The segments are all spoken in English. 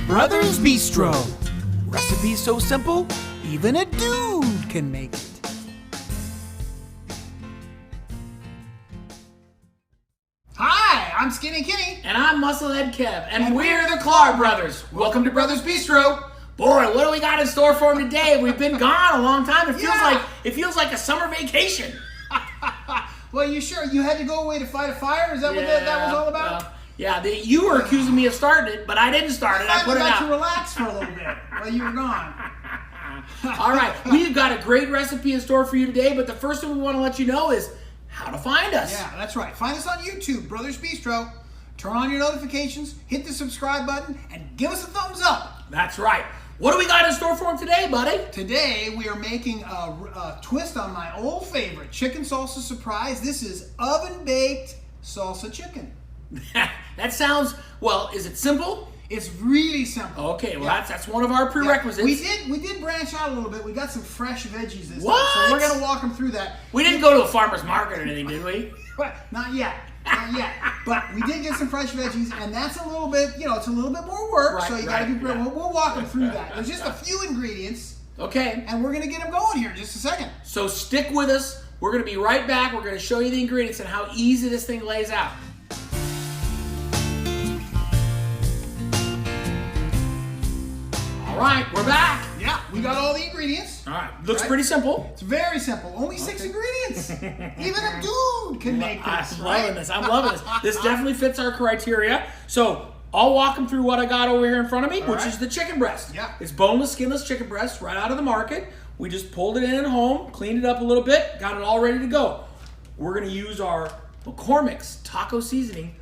Brothers Bistro. Recipes so simple, even a dude can make it. Hi, I'm Skinny Kitty. And I'm Musclehead Kev. And we're the Klar brothers. Welcome to Brothers Bistro. Boy, what do we got in store for them today? We've been gone a long time. It feels like a summer vacation. Well, you sure you had to go away to fight a fire? Is that what that was all about? You were accusing me of starting it, but I didn't start it. I put it out. to relax for a little bit while you were gone. All right, we've got a great recipe in store for you today, but the first thing we want to let you know is how to find us. Yeah, that's right. Find us on YouTube, Brothers Bistro. Turn on your notifications, hit the subscribe button, and give us a thumbs up. That's right. What do we got in store for them today, buddy? Today, we are making a twist on my old favorite, chicken salsa surprise. This is oven-baked salsa chicken. That sounds, well, is it simple? It's really simple. Okay, well, that's one of our prerequisites. We did branch out a little bit. We got some fresh veggies this What? time, so we're going to walk them through that. We didn't go to a farmer's market or anything, did we? Not yet. Not yet. But we did get some fresh veggies, and that's a little bit, it's a little bit more work, so you got to be prepared. Yeah. We'll walk them through that. There's just a few ingredients. Okay. And we're going to get them going here in just a second. So stick with us. We're going to be right back. We're going to show you the ingredients and how easy this thing lays out. All right, we're back. Yeah, we got all the ingredients. All right, looks pretty simple. It's very simple. Only 6 ingredients. Even a dude can make this. I'm loving this. This definitely fits our criteria. So I'll walk them through what I got over here in front of me, which is the chicken breast. Yeah. It's boneless, skinless chicken breast right out of the market. We just pulled it in at home, cleaned it up a little bit, got it all ready to go. We're going to use our McCormick's taco seasoning.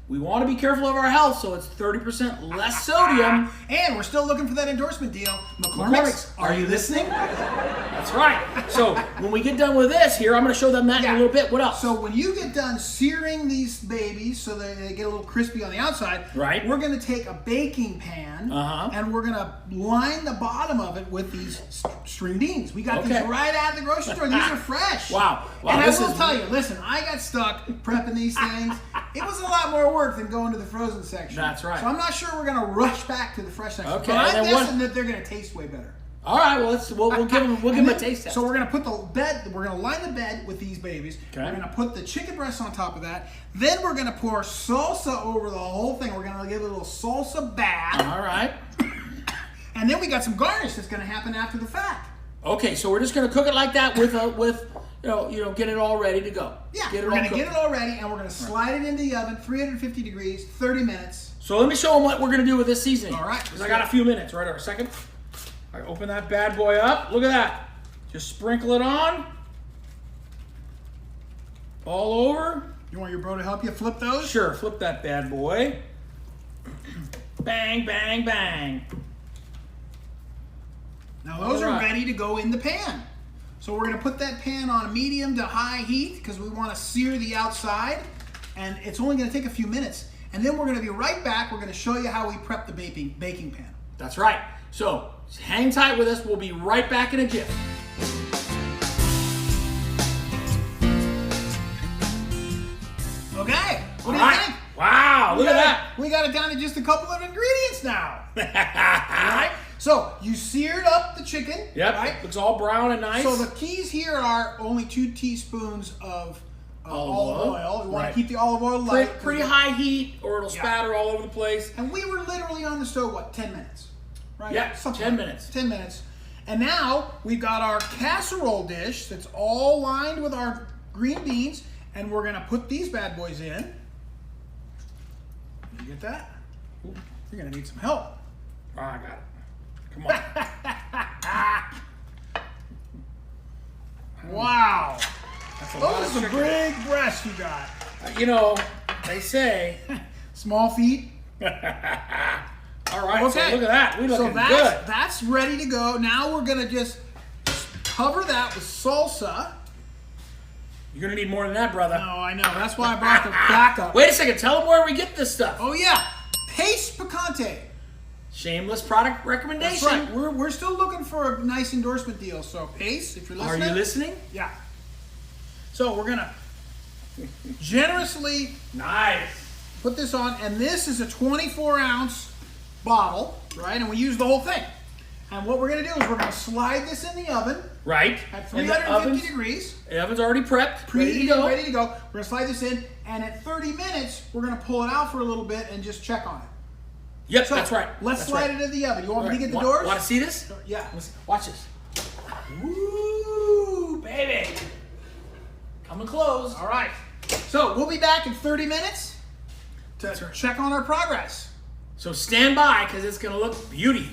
We want to be careful of our health, so it's 30% less sodium. And we're still looking for that endorsement deal. McCormick's, are you listening? That's right. So when we get done with this here, I'm going to show them that in a little bit. What else? So when you get done searing these babies so that they get a little crispy on the outside, we're going to take a baking pan and we're going to line the bottom of it with these string beans. We got these right out of the grocery store. These are fresh. Wow. And I will tell you, listen, I got stuck prepping these things. It was a lot more work than going to the frozen section. That's right. So I'm not sure we're going to rush back to the fresh section. Okay. But I'm guessing that they're going to taste way better. All right. Well, we'll give them a taste test. So we're going to put the bed. We're going to line the bed with these babies. Okay. We're going to put the chicken breast on top of that. Then we're going to pour salsa over the whole thing. We're going to give it a little salsa bath. All right. And then we got some garnish that's going to happen after the fact. Okay. So we're just going to cook it like that with get it all ready to go. Yeah, we're going to get it all ready, and we're going to slide it into the oven, 350 degrees, 30 minutes. So let me show them what we're going to do with this seasoning. All right. Because I got a few minutes. Right, a second. I open that bad boy up. Look at that. Just sprinkle it on. All over. You want your bro to help you flip those? Sure, flip that bad boy. Bang, bang, bang. Now those are ready to go in the pan. So we're going to put that pan on medium to high heat because we want to sear the outside. And it's only going to take a few minutes. And then we're going to be right back. We're going to show you how we prep the baking pan. That's right. So hang tight with us. We'll be right back in a jiff. Okay. What do you think? Wow, look at that. We got it down to just a couple of ingredients now. All right. So you seared up the chicken. Yep. Right? Looks all brown and nice. So the keys here are only 2 teaspoons of olive oil. We want to keep the olive oil light. Pretty high heat, or it'll spatter all over the place. And we were literally on the stove, 10 minutes? Right? Yeah, Something 10 like minutes. 10 minutes. And now we've got our casserole dish that's all lined with our green beans, and we're going to put these bad boys in. You get that? Ooh, you're going to need some help. Oh, I got it. Come on. Wow. That's a Those lot are of some chicken. big breasts you got. They say. Small feet. All right, so look at that. We're looking good. That's ready to go. Now we're going to just cover that with salsa. You're going to need more than that, brother. No, I know. That's why I brought the backup. Wait a second. Tell them where we get this stuff. Oh, yeah. Paste Picante. Shameless product recommendation. That's right. We're still looking for a nice endorsement deal. So, Pace, if you're listening. Are you listening? Yeah. So, we're going to generously nice put this on. And this is a 24-ounce bottle, right? And we use the whole thing. And what we're going to do is we're going to slide this in the oven. Right. At 350 degrees. The oven's already prepped. Ready to go. Ready to go. We're going to slide this in. And at 30 minutes, we're going to pull it out for a little bit and just check on it. Yep, so that's right. Let's slide it in the oven. You want me to get the doors? Want to see this? Yeah. Watch this. Woo, baby. Coming close. All right. So we'll be back in 30 minutes to check on our progress. So stand by, because it's going to look beauty.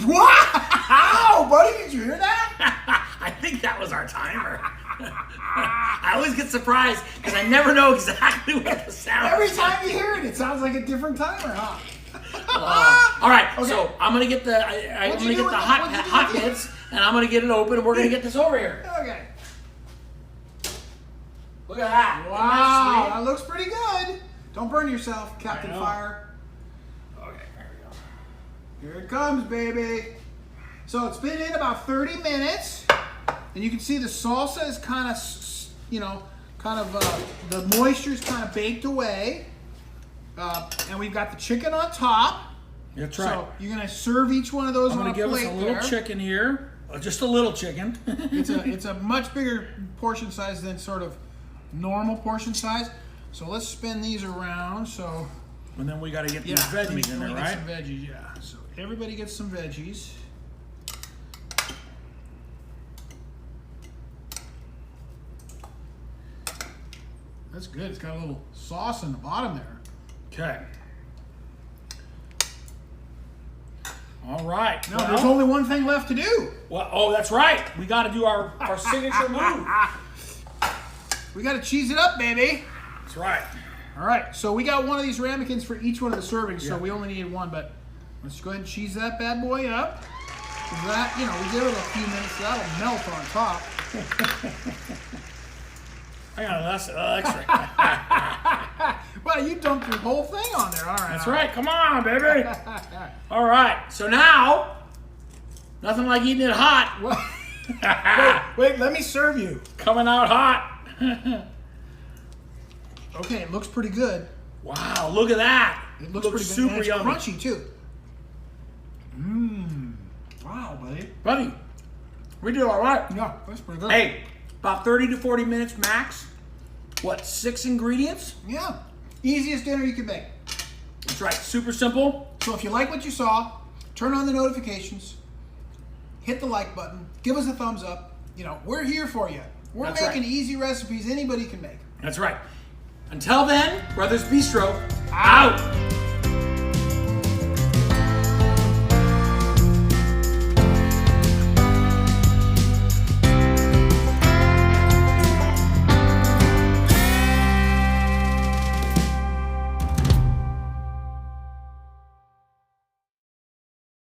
Wow, buddy, did you hear that? I think that was our timer. I always get surprised because I never know exactly what the sound Every is. time you hear it, it sounds like a different timer, huh? All right, okay. So I'm gonna get the hot bits, and I'm gonna get it open, and we're gonna get this over here. Okay. Look at that! Wow, that looks pretty good. Don't burn yourself, Captain Fire. Okay, there we go. Here it comes, baby. So it's been in about 30 minutes, and you can see the salsa is kind of, the moisture's kind of baked away. And we've got the chicken on top. That's right. So you're gonna serve each one of those on a plate. I'm gonna give us a little chicken here, just a little chicken. It's a much bigger portion size than sort of normal portion size. So let's spin these around. So. And then we got to get these veggies in there, right? Some veggies, yeah. So everybody gets some veggies. That's good. It's got a little sauce in the bottom there. Okay. All right. No, there's only one thing left to do. Well, oh, that's right. We got to do our signature move. We got to cheese it up, baby. That's right. All right. So we got one of these ramekins for each one of the servings. So we only needed one, but let's go ahead and cheese that bad boy up. That, we give it a few minutes. That'll melt on top. I got less extra. Well, you dumped your whole thing on there. All right. That's right. Come on, baby. All right. So now, nothing like eating it hot. Wait, let me serve you. Coming out hot. Okay, it looks pretty good. Wow, look at that. It looks pretty good. Super and it's yummy. Crunchy, too. Wow, buddy. Buddy, we did all right. Yeah, that's pretty good. Hey, about 30 to 40 minutes max. What, 6 ingredients? Yeah. Easiest dinner you can make. That's right. Super simple. So if you like what you saw, turn on the notifications, hit the like button, give us a thumbs up. We're here for you. We're making easy recipes anybody can make. That's right. Until then, Brothers Bistro, out.